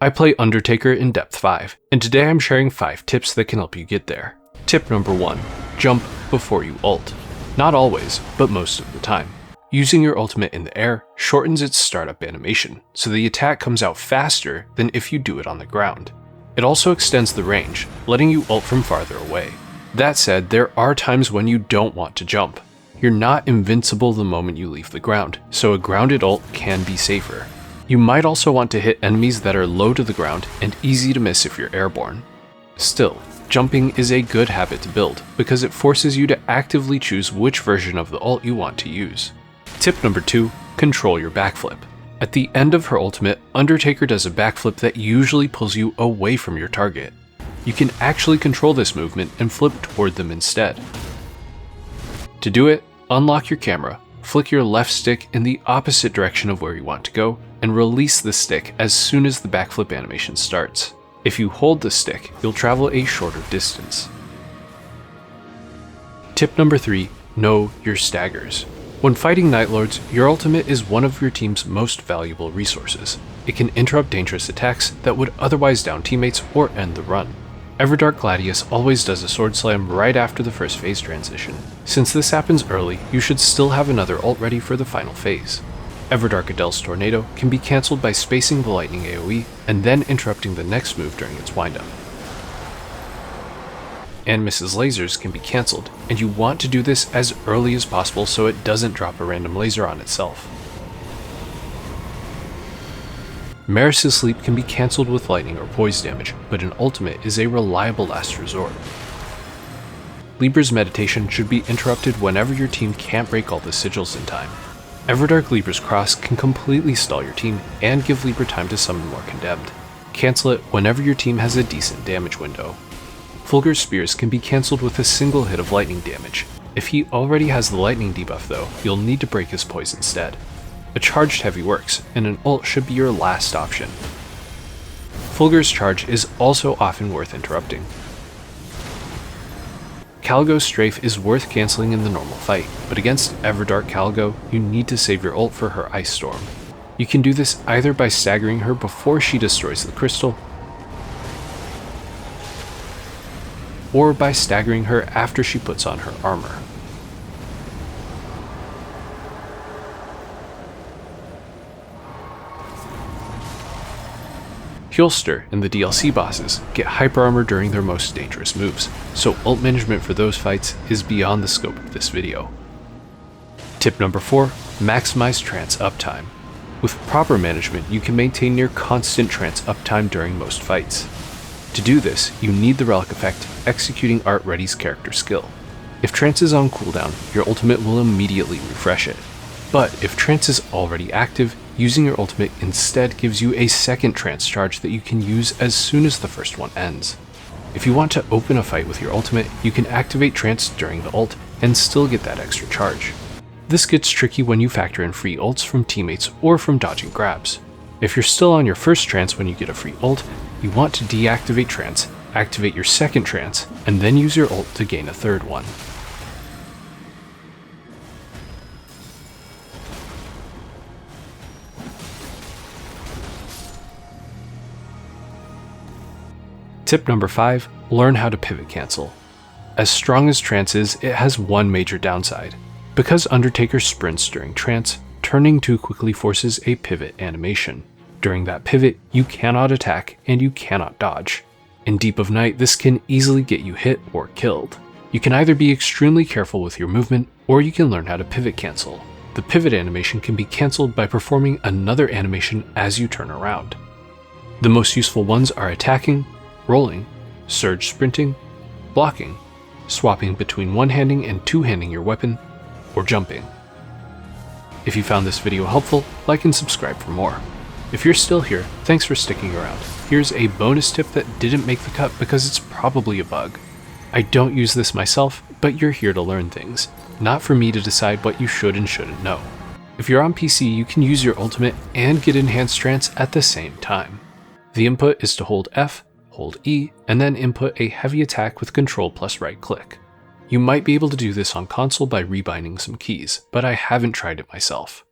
I play Undertaker in Depth 5, and today I'm sharing 5 tips that can help you get there. Tip number 1. Jump before you ult. Not always, but most of the time. Using your ultimate in the air shortens its startup animation, so the attack comes out faster than if you do it on the ground. It also extends the range, letting you ult from farther away. That said, there are times when you don't want to jump. You're not invincible the moment you leave the ground, so a grounded ult can be safer. You might also want to hit enemies that are low to the ground and easy to miss if you're airborne. Still, jumping is a good habit to build because it forces you to actively choose which version of the ult you want to use. Tip number 2, control your backflip. At the end of her ultimate, Undertaker does a backflip that usually pulls you away from your target. You can actually control this movement and flip toward them instead. To do it, unlock your camera, flick your left stick in the opposite direction of where you want to go, and release the stick as soon as the backflip animation starts. If you hold the stick, you'll travel a shorter distance. Tip number 3, know your staggers. When fighting Night Lords, your ultimate is one of your team's most valuable resources. It can interrupt dangerous attacks that would otherwise down teammates or end the run. Everdark Gladius always does a sword slam right after the first phase transition. Since this happens early, you should still have another ult ready for the final phase. Everdark Adele's Tornado can be cancelled by spacing the lightning AoE and then interrupting the next move during its windup. And Mrs. Lasers can be cancelled, and you want to do this as early as possible so it doesn't drop a random laser on itself. Maris's Sleep can be cancelled with lightning or poise damage, but an ultimate is a reliable last resort. Libra's Meditation should be interrupted whenever your team can't break all the sigils in time. Everdark Libra's Cross can completely stall your team and give Libra time to summon more Condemned. Cancel it whenever your team has a decent damage window. Fulgur's Spears can be cancelled with a single hit of lightning damage. If he already has the lightning debuff though, you'll need to break his poise instead. A charged heavy works, and an ult should be your last option. Fulgur's charge is also often worth interrupting. Caligo's Strafe is worth cancelling in the normal fight, but against Everdark Caligo, you need to save your ult for her Ice Storm. You can do this either by staggering her before she destroys the crystal, or by staggering her after she puts on her armor. Hjulster and the DLC bosses get hyper armor during their most dangerous moves, so ult management for those fights is beyond the scope of this video. Tip number 4, maximize Trance uptime. With proper management, you can maintain near constant Trance uptime during most fights. To do this, you need the relic effect executing Art Ready's character skill. If Trance is on cooldown, your ultimate will immediately refresh it. But if Trance is already active, using your ultimate instead gives you a second Trance charge that you can use as soon as the first one ends. If you want to open a fight with your ultimate, you can activate Trance during the ult and still get that extra charge. This gets tricky when you factor in free ults from teammates or from dodging grabs. If you're still on your first Trance when you get a free ult, you want to deactivate Trance, activate your second Trance, and then use your ult to gain a third one. Tip number 5, learn how to pivot cancel. As strong as Trance is, it has one major downside. Because Undertaker sprints during Trance, turning too quickly forces a pivot animation. During that pivot, you cannot attack and you cannot dodge. In Deep of Night, this can easily get you hit or killed. You can either be extremely careful with your movement, or you can learn how to pivot cancel. The pivot animation can be cancelled by performing another animation as you turn around. The most useful ones are attacking, rolling, surge sprinting, blocking, swapping between one-handing and two-handing your weapon, or jumping. If you found this video helpful, like and subscribe for more. If you're still here, thanks for sticking around. Here's a bonus tip that didn't make the cut because it's probably a bug. I don't use this myself, but you're here to learn things, not for me to decide what you should and shouldn't know. If you're on PC, you can use your ultimate and get enhanced Trance at the same time. The input is to hold F, hold E, and then input a heavy attack with Control plus right click. You might be able to do this on console by rebinding some keys, but I haven't tried it myself.